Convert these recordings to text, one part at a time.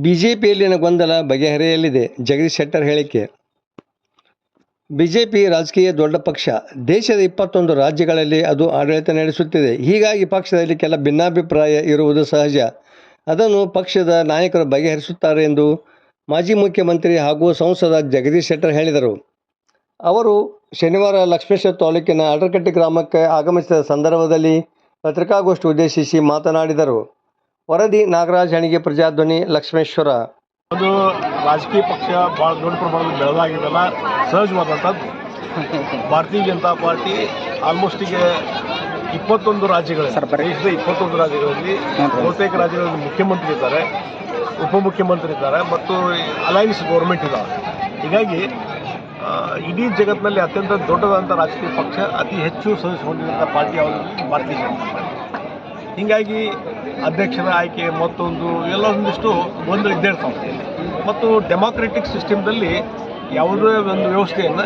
ಬಿಜೆಪಿಯಲ್ಲಿನ ಗೊಂದಲ ಬಗೆಹರಿಯಲಿದೆ. ಜಗದೀಶ್ ಶೆಟ್ಟರ್ ಹೇಳಿಕೆ. ಬಿಜೆಪಿ ರಾಜಕೀಯ ದೊಡ್ಡ ಪಕ್ಷ. ದೇಶದ 21 ರಾಜ್ಯಗಳಲ್ಲಿ ಅದು ಆಡಳಿತ ನಡೆಸುತ್ತಿದೆ. ಹೀಗಾಗಿ ಪಕ್ಷದಲ್ಲಿ ಕೆಲ ಭಿನ್ನಾಭಿಪ್ರಾಯ ಇರುವುದು ಸಹಜ. ಅದನ್ನು ಪಕ್ಷದ ನಾಯಕರು ಬಗೆಹರಿಸುತ್ತಾರೆ ಎಂದು ಮಾಜಿ ಮುಖ್ಯಮಂತ್ರಿ ಹಾಗೂ ಸಂಸದ ಜಗದೀಶ್ ಶೆಟ್ಟರ್ ಹೇಳಿದರು. ಅವರು ಶನಿವಾರ ಲಕ್ಷ್ಮೇಶ್ವರ ತಾಲೂಕಿನ ಅಡರ್ಕಟ್ಟಿ ಗ್ರಾಮಕ್ಕೆ ಆಗಮಿಸಿದ ಸಂದರ್ಭದಲ್ಲಿ ಪತ್ರಿಕಾಗೋಷ್ಠಿ ಉದ್ದೇಶಿಸಿ ಮಾತನಾಡಿದರು. ವರದಿ ನಾಗರಾಜ್ ಹಣಿಗೆ, ಪ್ರಜಾಧ್ವನಿ, ಲಕ್ಷ್ಮೇಶ್ವರ. ಒಂದು ರಾಜಕೀಯ ಪಕ್ಷ ಭಾಳ ದೊಡ್ಡ ಪ್ರಮಾಣದಲ್ಲಿ ಬೆಳೆದಾಗಿದೆಲ್ಲ ಸಹಜವಾದಂಥದ್ದು. ಭಾರತೀಯ ಜನತಾ ಪಾರ್ಟಿ ಆಲ್ಮೋಸ್ಟ್ ಈಗ 21 ರಾಜ್ಯಗಳಲ್ಲಿ, ದೇಶದ 21 ರಾಜ್ಯಗಳಲ್ಲಿ ಬಹುತೇಕ ರಾಜ್ಯಗಳಲ್ಲಿ ಮುಖ್ಯಮಂತ್ರಿ ಇದ್ದಾರೆ, ಉಪಮುಖ್ಯಮಂತ್ರಿ ಇದ್ದಾರೆ ಮತ್ತು ಅಲೈನ್ಸ್ ಗೌರ್ಮೆಂಟ್ ಇದ್ದಾವೆ. ಹೀಗಾಗಿ ಇಡೀ ಜಗತ್ತಿನಲ್ಲಿ ಅತ್ಯಂತ ದೊಡ್ಡದಾದಂಥ ರಾಜಕೀಯ ಪಕ್ಷ, ಅತಿ ಹೆಚ್ಚು ಸದಸ್ಯ ಹೊಂದಿದಂಥ ಪಾರ್ಟಿ ಯಾವುದು? ಭಾರತೀಯ ಜನತಾ ಪಾರ್ಟಿ. ಹೀಗಾಗಿ ಅಧ್ಯಕ್ಷರ ಆಯ್ಕೆ ಮತ್ತೊಂದು ಎಲ್ಲ ಒಂದಿಷ್ಟು ಗೊಂದಲ ಇದ್ದೇ ಇರ್ತಾವೆ. ಮತ್ತು ಡೆಮಾಕ್ರೆಟಿಕ್ ಸಿಸ್ಟಮ್ದಲ್ಲಿ ಯಾವುದೇ ಒಂದು ವ್ಯವಸ್ಥೆಯನ್ನು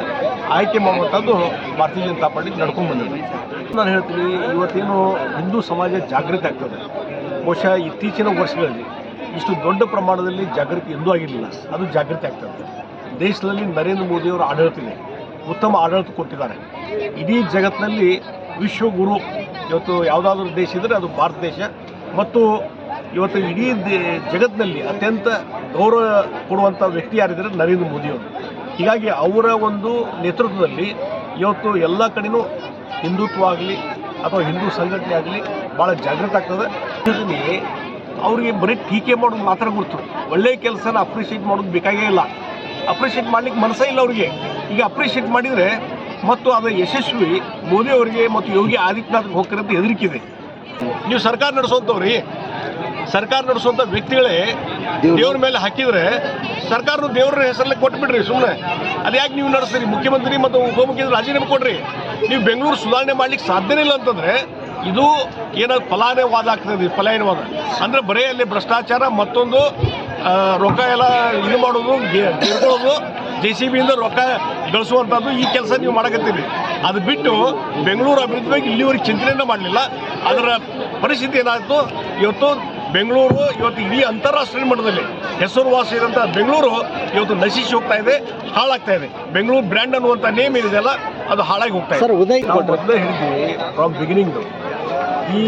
ಆಯ್ಕೆ ಮಾಡುವಂಥದ್ದು ಭಾರತೀಯ ಜನತಾ ಪಾರ್ಟಿ ನಡ್ಕೊಂಡು ಬಂದಿದೆ. ನಾನು ಹೇಳ್ತೀನಿ, ಇವತ್ತೇನು ಹಿಂದೂ ಸಮಾಜ ಜಾಗೃತಿ ಆಗ್ತದೆ, ಬಹುಶಃ ಇತ್ತೀಚಿನ ವರ್ಷಗಳಲ್ಲಿ ಇಷ್ಟು ದೊಡ್ಡ ಪ್ರಮಾಣದಲ್ಲಿ ಜಾಗೃತಿ ಎಂದೂ ಆಗಿರಲಿಲ್ಲ. ಅದು ಜಾಗೃತಿ ಆಗ್ತದೆ. ದೇಶದಲ್ಲಿ ನರೇಂದ್ರ ಮೋದಿಯವರು ಆಡಳಿತ ಇದೆ, ಉತ್ತಮ ಆಡಳಿತ ಕೊಟ್ಟಿದ್ದಾರೆ. ಇಡೀ ಜಗತ್ತಿನಲ್ಲಿ ವಿಶ್ವಗುರು ಇವತ್ತು ಯಾವುದಾದ್ರೂ ದೇಶ ಇದ್ದರೆ ಅದು ಭಾರತ ದೇಶ. ಮತ್ತು ಇವತ್ತು ಇಡೀ ಜಗತ್ತಿನಲ್ಲಿ ಅತ್ಯಂತ ಗೌರವ ಕೊಡುವಂಥ ವ್ಯಕ್ತಿ ಯಾರಿದ್ದಾರೆ? ನರೇಂದ್ರ ಮೋದಿಯವರು. ಹೀಗಾಗಿ ಅವರ ಒಂದು ನೇತೃತ್ವದಲ್ಲಿ ಇವತ್ತು ಎಲ್ಲ ಕಡೆಯೂ ಹಿಂದುತ್ವ ಆಗಲಿ ಅಥವಾ ಹಿಂದೂ ಸಂಘಟನೆ ಆಗಲಿ ಭಾಳ ಜಾಗೃತ ಆಗ್ತದೆ. ಅವರಿಗೆ ಬರೀ ಟೀಕೆ ಮಾಡೋದು ಮಾತ್ರ ಗೊತ್ತು, ಒಳ್ಳೆಯ ಕೆಲಸನ ಅಪ್ರಿಷಿಯೇಟ್ ಮಾಡೋದು ಬೇಕಾಗೇ ಇಲ್ಲ. ಅಪ್ರಿಷಿಯೇಟ್ ಮಾಡಲಿಕ್ಕೆ ಮನಸ್ಸೇ ಇಲ್ಲ ಅವರಿಗೆ. ಈಗ ಅಪ್ರಿಷಿಯೇಟ್ ಮಾಡಿದರೆ ಮತ್ತು ಅದರ ಯಶಸ್ವಿ ಮೋದಿಯವರಿಗೆ ಮತ್ತು ಯೋಗಿ ಆದಿತ್ಯನಾಥ್ಗೆ ಹೋಗ್ತಾರೆ ಅಂತ ಹೆದರಿಕಿದೆ. ನೀವು ಸರ್ಕಾರ ನಡೆಸುವಂಥವ್ರಿ, ಸರ್ಕಾರ ನಡೆಸುವಂಥ ವ್ಯಕ್ತಿಗಳೇ ದೇವ್ರ ಮೇಲೆ ಹಾಕಿದರೆ ಸರ್ಕಾರದ ದೇವರ ಹೆಸರಲ್ಲೇ ಕೊಟ್ಬಿಡ್ರಿ ಸುಮ್ಮನೆ. ಅದು ಯಾಕೆ ನೀವು ನಡೆಸ್ತೀರಿ? ಮುಖ್ಯಮಂತ್ರಿ ಮತ್ತು ಉಪಮುಖ್ಯಮಂತ್ರಿ ರಾಜೀನಾಮೆ ಕೊಡ್ರಿ. ನೀವು ಬೆಂಗಳೂರು ಸುಧಾರಣೆ ಮಾಡ್ಲಿಕ್ಕೆ ಸಾಧ್ಯನೇ ಇಲ್ಲ ಅಂತಂದರೆ ಇದು ಏನಾದ್ರು ಫಲಾನುವಾದ ಆಗ್ತದೆ. ಫಲಾನುವಾದ ಅಂದರೆ ಬರೀ ಅಲ್ಲಿ ಭ್ರಷ್ಟಾಚಾರ, ಮತ್ತೊಂದು ರೊಕ್ಕ ಎಲ್ಲ ಇದು ಮಾಡೋದು, ಗೆರ್ಕೊಳ್ಳೋದು, JCB ಇಂದ ರೊಕ್ಕ ಗಳಿಸುವಂಥದ್ದು, ಈ ಕೆಲಸ ನೀವು ಮಾಡಕತ್ತೀರಿ. ಅದು ಬಿಟ್ಟು ಬೆಂಗಳೂರು ಅಭಿವೃದ್ಧಿ ಬಗ್ಗೆ ಇಲ್ಲಿವರೆಗೆ ಚಿಂತನೆಯನ್ನು ಮಾಡಲಿಲ್ಲ. ಅದರ ಪರಿಸ್ಥಿತಿ ಏನಾಯಿತು? ಇವತ್ತು ಬೆಂಗಳೂರು ಇವತ್ತು ಇಡೀ ಅಂತಾರಾಷ್ಟ್ರೀಯ ಮಟ್ಟದಲ್ಲಿ ಹೆಸರುವಾಸಿ ಇರೋಂಥ ಬೆಂಗಳೂರು ಇವತ್ತು ನಶಿಸಿ ಹೋಗ್ತಾ ಇದೆ, ಹಾಳಾಗ್ತಾ ಇದೆ. ಬೆಂಗಳೂರು ಬ್ರ್ಯಾಂಡ್ ಅನ್ನುವಂಥ ನೇಮ್ ಏನಿದೆಯಲ್ಲ ಅದು ಹಾಳಾಗಿ ಹೋಗ್ತಾ ಇದೆ. ನಾವು ಮೊದಲೇ ಹೇಳಿದ್ವಿ ಫ್ರಮ್ ಬಿಗಿನಿಂಗು, ಈ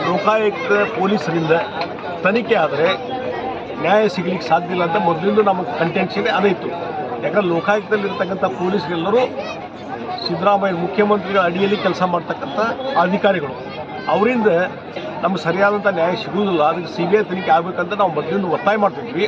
ಲೋಕಾಯುಕ್ತ ಪೊಲೀಸರಿಂದ ತನಿಖೆ ಆದರೆ ನ್ಯಾಯ ಸಿಗಲಿಕ್ಕೆ ಸಾಧ್ಯ ಇಲ್ಲ ಅಂತ ಮೊದಲಿಂದ ನಮಗೆ ಕಂಟೆನ್ಷನ್ ಅದೇ ಇತ್ತು. ಯಾಕಂದ್ರೆ ಲೋಕಾಯುಕ್ತದಲ್ಲಿರ್ತಕ್ಕಂಥ ಪೊಲೀಸರೆಲ್ಲರೂ ಸಿದ್ದರಾಮಯ್ಯ ಮುಖ್ಯಮಂತ್ರಿಗಳ ಅಡಿಯಲ್ಲಿ ಕೆಲಸ ಮಾಡ್ತಕ್ಕಂಥ ಅಧಿಕಾರಿಗಳು. ಅವರಿಂದ ನಮ್ಗೆ ಸರಿಯಾದಂಥ ನ್ಯಾಯ ಸಿಗುವುದಿಲ್ಲ. ಅದಕ್ಕೆ CBI ತನಿಖೆ ಆಗಬೇಕಂತ ನಾವು ಮೊದಲಿಂದ ಒತ್ತಾಯ ಮಾಡ್ತಿದ್ವಿ.